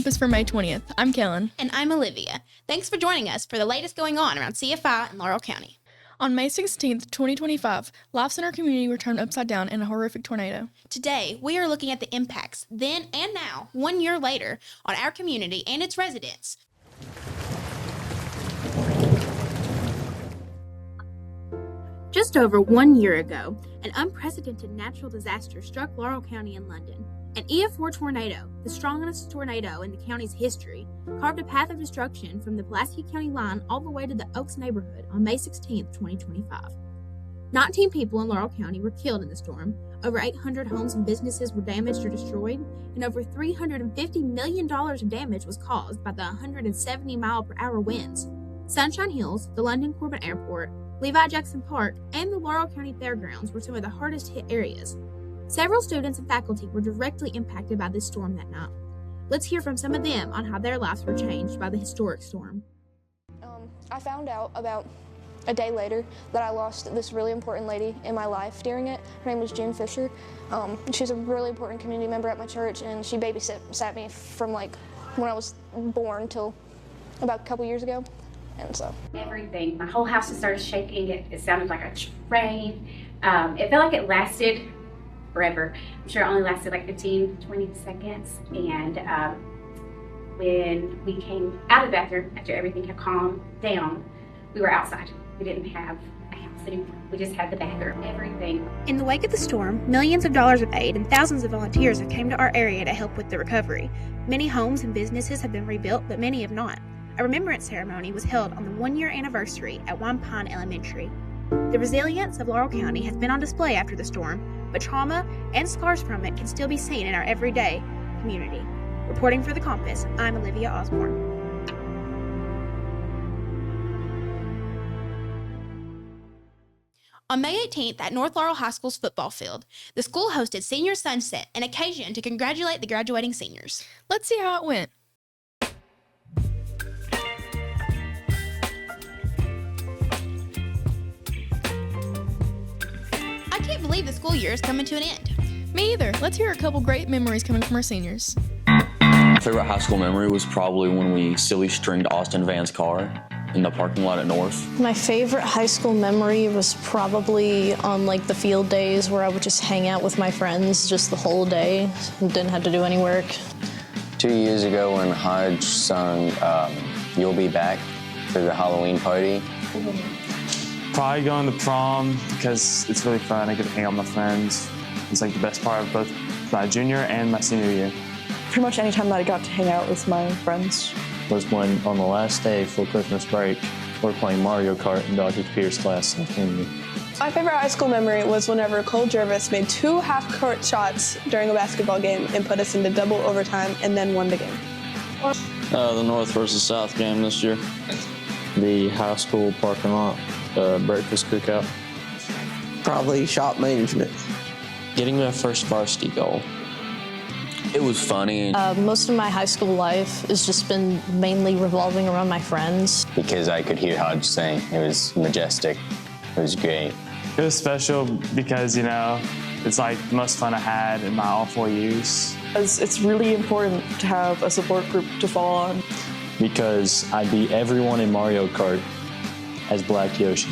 Compass for May 20th. I'm Kellen. And I'm Olivia. Thanks for joining us for the latest going on around CFI and Laurel County. On May 16th, 2025, lives in our community were turned upside down in a horrific tornado. Today, we are looking at the impacts then and now, 1 year later, on our community and its residents. Just over 1 year ago, an unprecedented natural disaster struck Laurel County in London. An EF4 tornado, the strongest tornado in the county's history, carved a path of destruction from the Pulaski County line all the way to the Oaks neighborhood on May 16, 2025. 19 people in Laurel County were killed in the storm, over 800 homes and businesses were damaged or destroyed, and over $350 million of damage was caused by the 170-mile-per-hour winds. Sunshine Hills, the London Corbin Airport, Levi Jackson Park, and the Laurel County Fairgrounds were some of the hardest hit areas. Several students and faculty were directly impacted by this storm that night. Let's hear from some of them on how their lives were changed by the historic storm. I found out about a day later that I lost this really important lady in my life during it. Her name was June Fisher. She's a really important community member at my church, and she babysat me from like when I was born till about a couple years ago. And so everything, my whole house just started shaking. It sounded like a train. It felt like it lasted forever. I'm sure it only lasted like 15, 20 seconds. And when we came out of the bathroom after everything had calmed down, we were outside. We didn't have a house anymore. We just had the bathroom, everything. In the wake of the storm, millions of dollars of aid and thousands of volunteers have come to our area to help with the recovery. Many homes and businesses have been rebuilt, but many have not. A remembrance ceremony was held on the 1-year anniversary at Wampine Elementary. The resilience of Laurel County has been on display after the storm, but trauma and scars from it can still be seen in our everyday community. Reporting for The Compass, I'm Olivia Osborne. On May 18th at North Laurel High School's football field, the school hosted Senior Sunset, an occasion to congratulate the graduating seniors. Let's see how it went. I can't believe the school year is coming to an end. Me either. Let's hear a couple great memories coming from our seniors. My favorite high school memory was probably when we silly stringed Austin Van's car in the parking lot at North. My favorite high school memory was probably on like the field days where I would just hang out with my friends just the whole day and didn't have to do any work. 2 years ago when Hodge sung You'll Be Back for the Halloween party. Probably going to prom because it's really fun. I get to hang out with my friends. It's like the best part of both my junior and my senior year. Pretty much any time that I got to hang out with my friends. Was when on the last day for Christmas break, we're playing Mario Kart in Dr. Pierce's class in Kennedy. My favorite high school memory was whenever Cole Jervis made 2 half-court shots during a basketball game and put us into double overtime and then won the game. The North versus South game this year. The high school parking lot breakfast cookout. Probably shop management. Getting my first varsity goal. It was funny. Most of my high school life has just been mainly revolving around my friends. Because I could hear Hodge sing. It was majestic. It was great. It was special because, you know, it's like the most fun I had in my all 4 years. It's really important to have a support group to fall on. Because I beat everyone in Mario Kart as Black Yoshi.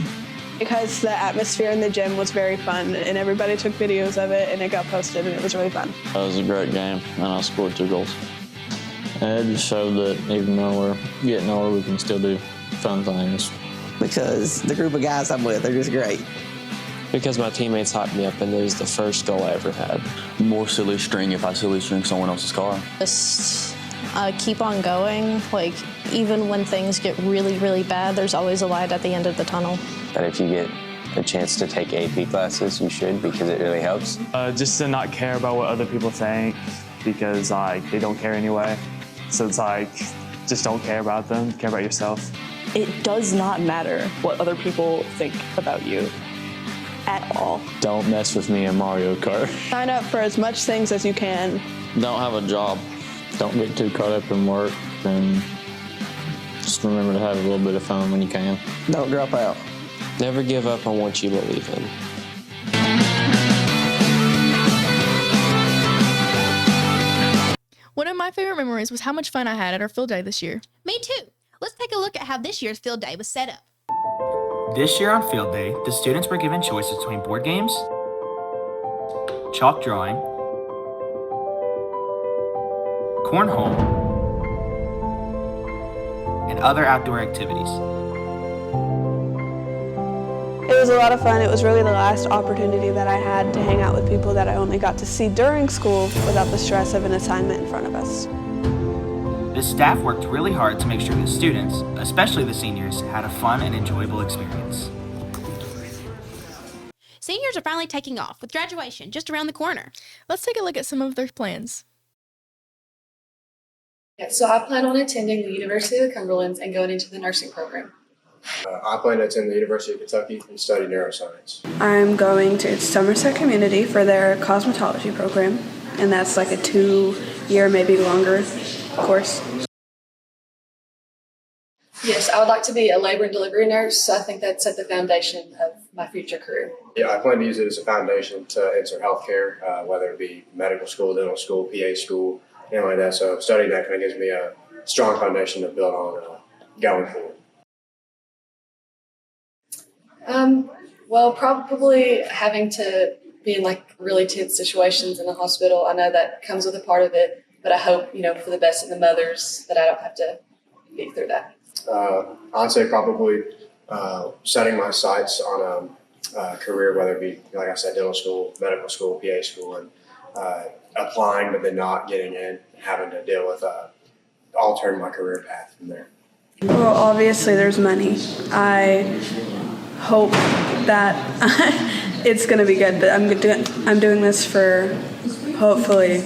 Because the atmosphere in the gym was very fun and everybody took videos of it and it got posted and it was really fun. That was a great game and I scored 2 goals. And it just showed that even though we're getting older, we can still do fun things. Because the group of guys I'm with are just great. Because my teammates hyped me up and it was the first goal I ever had. More silly string if I silly string someone else's car. Just keep on going. Like, even when things get really, really bad, there's always a light at the end of the tunnel. That if you get a chance to take AP classes, you should because it really helps. Just to not care about what other people think because like they don't care anyway. So it's like, just don't care about them, care about yourself. It does not matter what other people think about you at all. Don't mess with me in Mario Kart. Sign up for as much things as you can. Don't have a job. Don't get too caught up in work and just remember to have a little bit of fun when you can. Don't drop out. Never give up on what you believe in. One of my favorite memories was how much fun I had at our field day this year. Me too. Let's take a look at how this year's field day was set up. This year on field day, the students were given choices between board games, chalk drawing, cornhole, and other outdoor activities. It was a lot of fun. It was really the last opportunity that I had to hang out with people that I only got to see during school without the stress of an assignment in front of us. The staff worked really hard to make sure the students, especially the seniors, had a fun and enjoyable experience. Seniors are finally taking off, with graduation just around the corner. Let's take a look at some of their plans. Yeah, so I plan on attending the University of the Cumberlands and going into the nursing program. I plan to attend the University of Kentucky and study neuroscience. I'm going to Somerset Community for their cosmetology program, and that's like a 2-year, maybe longer course. Yes, I would like to be a labor and delivery nurse, so I think that set the foundation of my future career. Yeah, I plan to use it as a foundation to enter healthcare, whether it be medical school, dental school, PA school, anything like that. So studying that kind of gives me a strong foundation to build on going forward. Well, probably having to be in like really tense situations in the hospital. I know that comes with a part of it, but I hope, for the best of the mothers that I don't have to be through that. I'd say probably setting my sights on a career, whether it be, like I said, dental school, medical school, PA school, and applying but then not getting in, having to deal with altering my career path from there. Well, obviously there's money. I hope that it's going to be good, but I'm doing this for hopefully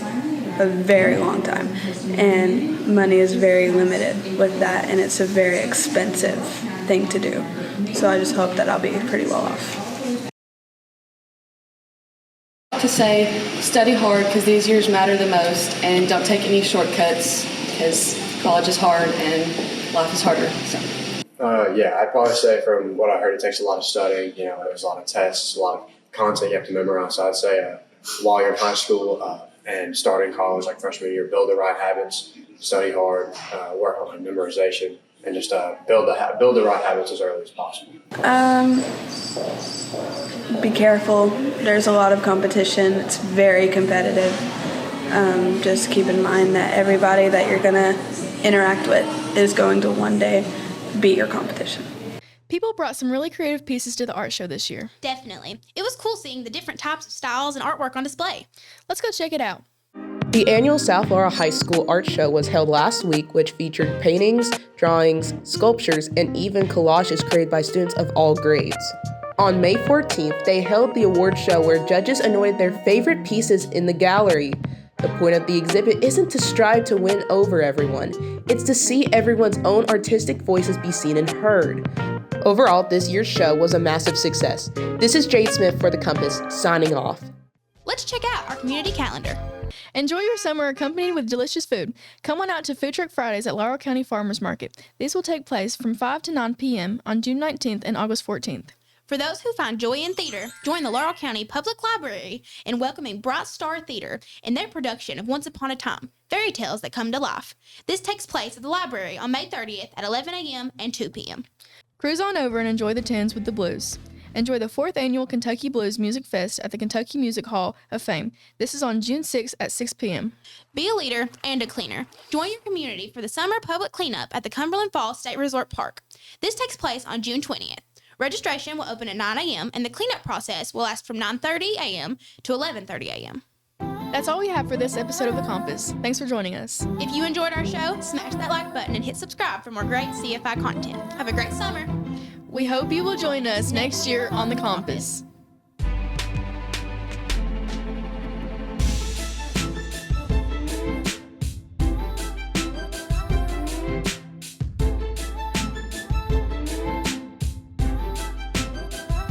a very long time, and money is very limited with that, and it's a very expensive thing to do. So I just hope that I'll be pretty well off. To say, study hard because these years matter the most, and don't take any shortcuts because college is hard and life is harder. So. Yeah, I'd probably say from what I heard, it takes a lot of studying. There's a lot of tests, a lot of content you have to memorize. So I'd say while you're in high school and starting college, like freshman year, build the right habits, study hard, work on memorization, and just build the right habits as early as possible. Be careful. There's a lot of competition. It's very competitive. Just keep in mind that everybody that you're going to interact with is going to one day be your competition. People brought some really creative pieces to the art show this year. Definitely. It was cool seeing the different types of styles and artwork on display. Let's go check it out. The annual South Laurel High School art show was held last week, which featured paintings, drawings, sculptures, and even collages created by students of all grades. On May 14th, they held the award show where judges anointed their favorite pieces in the gallery. The point of the exhibit isn't to strive to win over everyone. It's to see everyone's own artistic voices be seen and heard. Overall, this year's show was a massive success. This is Jade Smith for The Compass, signing off. Let's check out our community calendar. Enjoy your summer accompanied with delicious food. Come on out to Food Truck Fridays at Laurel County Farmers Market. These will take place from 5 to 9 p.m. on June 19th and August 14th. For those who find joy in theater, join the Laurel County Public Library in welcoming Bright Star Theater in their production of Once Upon a Time, Fairy Tales That Come to Life. This takes place at the library on May 30th at 11 a.m. and 2 p.m. Cruise on over and enjoy the tunes with the blues. Enjoy the 4th Annual Kentucky Blues Music Fest at the Kentucky Music Hall of Fame. This is on June 6th at 6 p.m. Be a leader and a cleaner. Join your community for the Summer Public Cleanup at the Cumberland Falls State Resort Park. This takes place on June 20th. Registration will open at 9 a.m. and the cleanup process will last from 9:30 a.m. to 11:30 a.m. That's all we have for this episode of The Compass. Thanks for joining us. If you enjoyed our show, smash that like button and hit subscribe for more great CFI content. Have a great summer. We hope you will join us next year on The Compass.